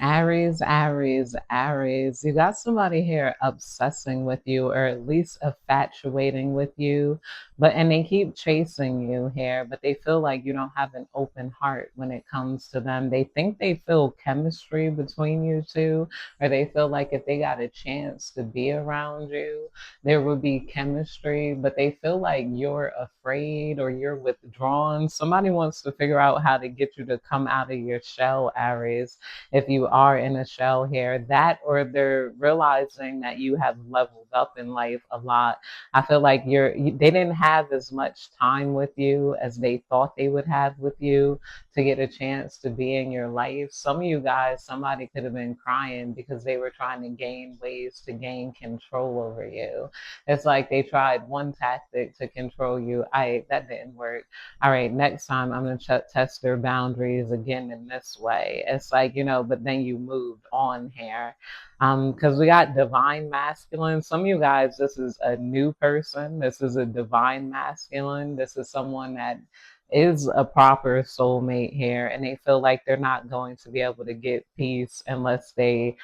Aries, Aries, Aries. You got somebody here obsessing with you or at least infatuating with you, and they keep chasing you here, but they feel like you don't have an open heart when it comes to them. They think they feel chemistry between you two, or they feel like if they got a chance to be around you, there would be chemistry, but they feel like you're afraid or you're withdrawn. Somebody wants to figure out how to get you to come out of your shell, Aries, if you are in a shell here, that or they're realizing that you have leveled up in life a lot. I feel like they didn't have as much time with you as they thought they would have with you to get a chance to be in your life. Some of you guys, somebody could have been crying because they were trying to gain ways to gain control over you. It's like they tried one tactic to control you. That didn't work. All right, next time I'm going to test their boundaries again in this way. It's like, but then you moved on here. Because we got divine masculine. Some of you guys, this is a new person. This is a divine masculine. This is someone that is a proper soulmate here, and they feel like they're not going to be able to get peace unless they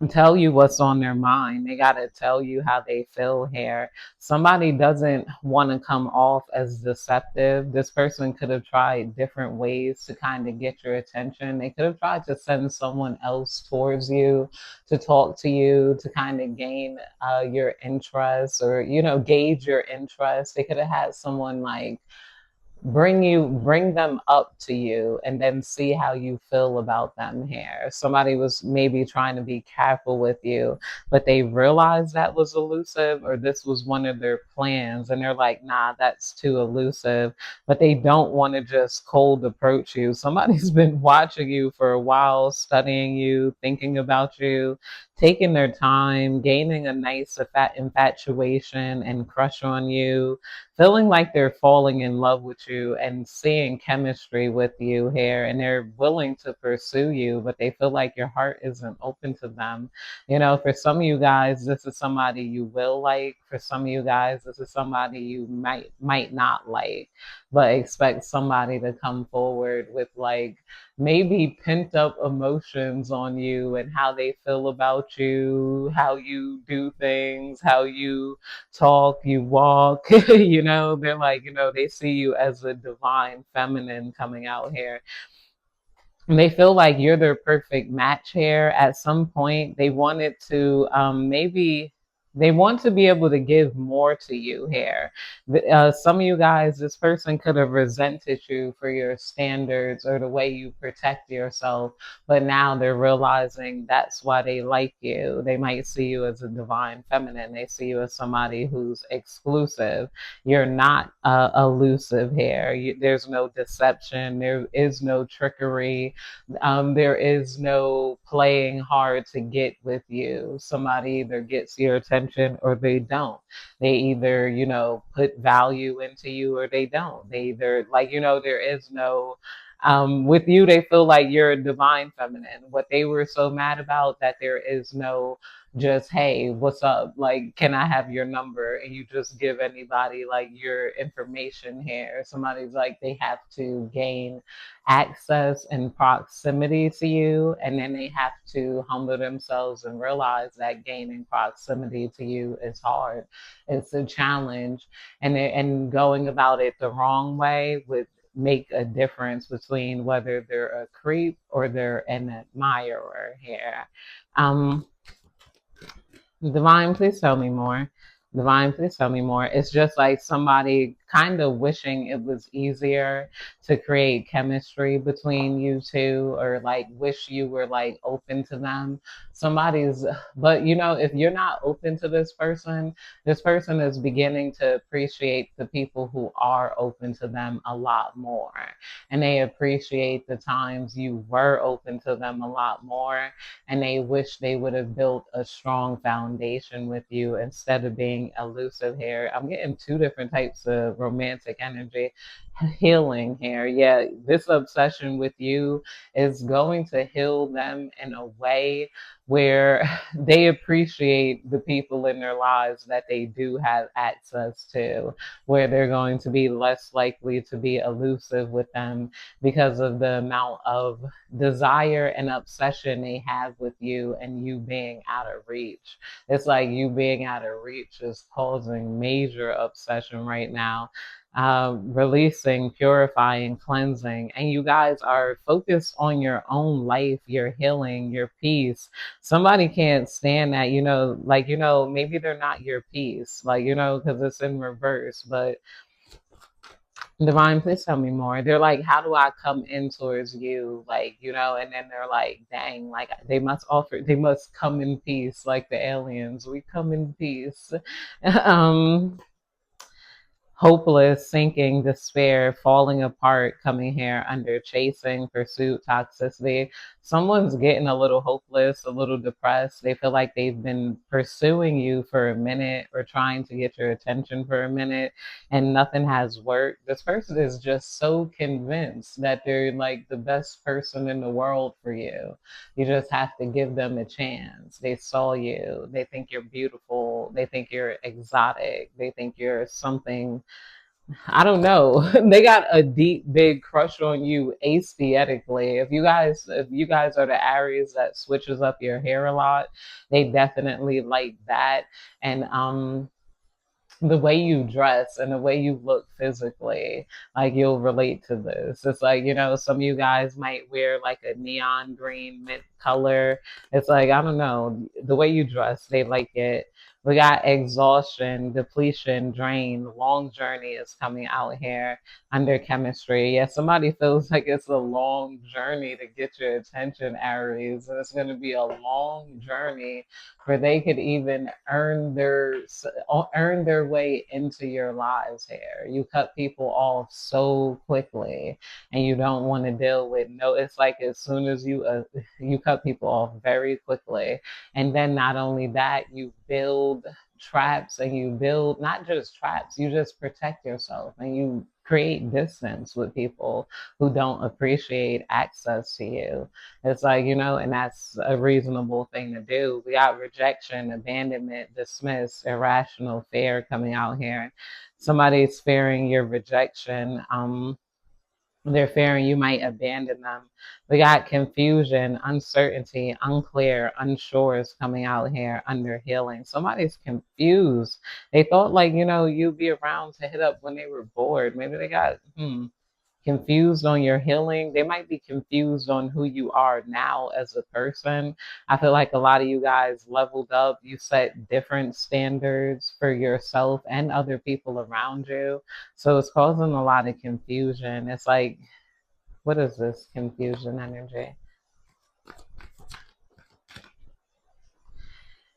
tell you what's on their mind. They got to tell you how they feel here. Somebody doesn't want to come off as deceptive. This person could have tried different ways to kind of get your attention. They could have tried to send someone else towards you to talk to you, to kind of gain your interest or, gauge your interest. They could have had someone like bring them up to you and then see how you feel about them here. Somebody was maybe trying to be careful with you, but they realized that was elusive or this was one of their plans and they're like, nah, that's too elusive, but they don't want to just cold approach you. Somebody's been watching you for a while, studying you, thinking about you, taking their time, gaining a nice infatuation and crush on you, feeling like they're falling in love with you and seeing chemistry with you here, and they're willing to pursue you, but they feel like your heart isn't open to them. For some of you guys, this is somebody you will like. For some of you guys, this is somebody you might not like, but expect somebody to come forward with like maybe pent up emotions on you and how they feel about you, how you do things, how you talk, you walk, they're like, they see you as a divine feminine coming out here. And they feel like you're their perfect match here. At some point, they wanted to maybe they want to be able to give more to you here. Some of you guys, this person could have resented you for your standards or the way you protect yourself, but now they're realizing that's why they like you. They might see you as a divine feminine. They see you as somebody who's exclusive. You're not elusive here. There's no deception. There is no trickery. There is no playing hard to get with you. Somebody either gets your attention or they don't. They either, put value into you or they don't. They either, like, there is no, with you, they feel like you're a divine feminine. What they were so mad about that there is no just, hey, what's up? Like, can I have your number? And you just give anybody like your information here. Somebody's like, they have to gain access and proximity to you, and then they have to humble themselves and realize that gaining proximity to you is hard. It's a challenge, and going about it the wrong way would make a difference between whether they're a creep or they're an admirer here. Um, Divine, please tell me more. Divine, please tell me more. It's just like somebody kind of wishing it was easier to create chemistry between you two, or like wish you were like open to them. Somebody's, but if you're not open to this person is beginning to appreciate the people who are open to them a lot more. And they appreciate the times you were open to them a lot more, and they wish they would have built a strong foundation with you instead of being elusive here. I'm getting two different types of romantic energy. healing here. Yeah, this obsession with you is going to heal them in a way where they appreciate the people in their lives that they do have access to, where they're going to be less likely to be elusive with them because of the amount of desire and obsession they have with you and you being out of reach. It's like you being out of reach is causing major obsession right now, releasing, purifying, cleansing. And you guys are focused on your own life, your healing, your peace. Somebody can't stand that, like, maybe they're not your peace, like, because it's in reverse. But Divine, please tell me more. They're like, how do I come in towards you? Like, and then they're like, dang, like they must come in peace, like the aliens. We come in peace. um, Hopeless, sinking, despair, falling apart, coming here under chasing, pursuit, toxicity. Someone's getting a little hopeless, a little depressed. They feel like they've been pursuing you for a minute or trying to get your attention for a minute and nothing has worked. This person is just so convinced that they're like the best person in the world for you. You just have to give them a chance. They saw you. They think you're beautiful. They think you're exotic. They think you're something. I don't know. They got a deep, big crush on you aesthetically. If you guys are the Aries that switches up your hair a lot, they definitely like that. And the way you dress and the way you look physically, like you'll relate to this. It's like, some of you guys might wear like a neon green mint color. It's like, I don't know, the way you dress, they like it. We got exhaustion, depletion, drain, long journey is coming out here under chemistry. Yeah, somebody feels like it's a long journey to get your attention, Aries. And it's going to be a long journey where they could even earn their way into your lives here. You cut people off so quickly, and you don't want to deal with no. It's like as soon as you cut people off very quickly, and then not only that, you build traps and you build not just traps, you just protect yourself and you create distance with people who don't appreciate access to you. It's like, and that's a reasonable thing to do. We got rejection, abandonment, dismiss, irrational fear coming out here. Somebody's fearing your rejection. They're fearing you might abandon them. We got confusion, uncertainty, unclear, unsure is coming out here under healing. Somebody's confused. They thought like, you'd be around to hit up when they were bored. Maybe they got confused on your healing. They might be confused on who you are now as a person. I feel like a lot of you guys leveled up. You set different standards for yourself and other people around you. So it's causing a lot of confusion. It's like, what is this confusion energy?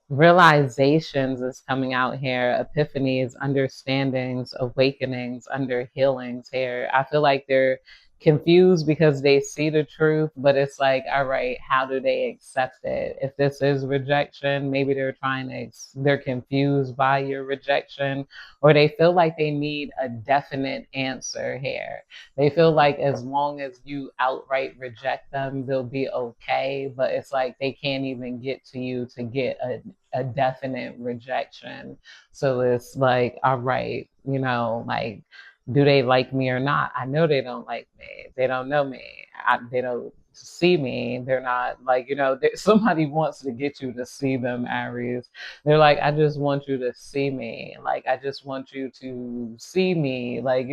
Realizations is coming out here, epiphanies, understandings, awakenings, under healings here. I feel like they're confused because they see the truth, but it's like, all right, how do they accept it? If this is rejection, maybe they're confused by your rejection, or they feel like they need a definite answer here. They feel like as long as you outright reject them, they'll be okay. But it's like they can't even get to you to get a definite rejection. So it's like, all right, like, do they like me or not? I know they don't like me. They don't know me. They don't see me. They're not like, somebody wants to get you to see them, Aries. They're like, I just want you to see me. Like, I just want you to see me. Like,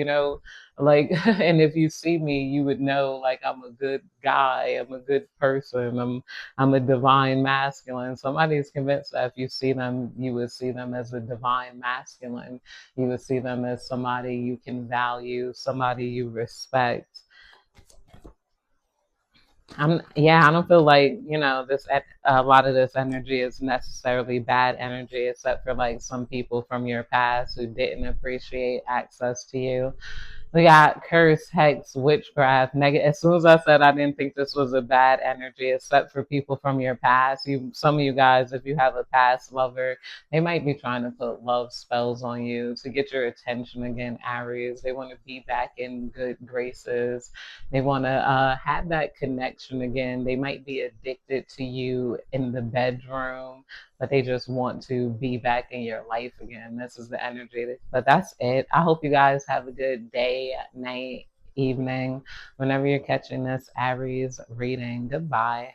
like, and if you see me, you would know, like, I'm a good guy. I'm a good person. I'm a divine masculine. Somebody's convinced that if you see them, you would see them as a divine masculine. You would see them as somebody you can value, somebody you respect. Yeah, I don't feel like, a lot of this energy is necessarily bad energy, except for like some people from your past who didn't appreciate access to you. We got curse, hex, witchcraft, negative. As soon as I said I didn't think this was a bad energy, except for people from your past. Some of you guys, if you have a past lover, they might be trying to put love spells on you to get your attention again, Aries. They want to be back in good graces. They want to have that connection again. They might be addicted to you in the bedroom, but they just want to be back in your life again. This is the energy. But that's it. I hope you guys have a good day, night, evening, whenever you're catching this Aries reading. Goodbye.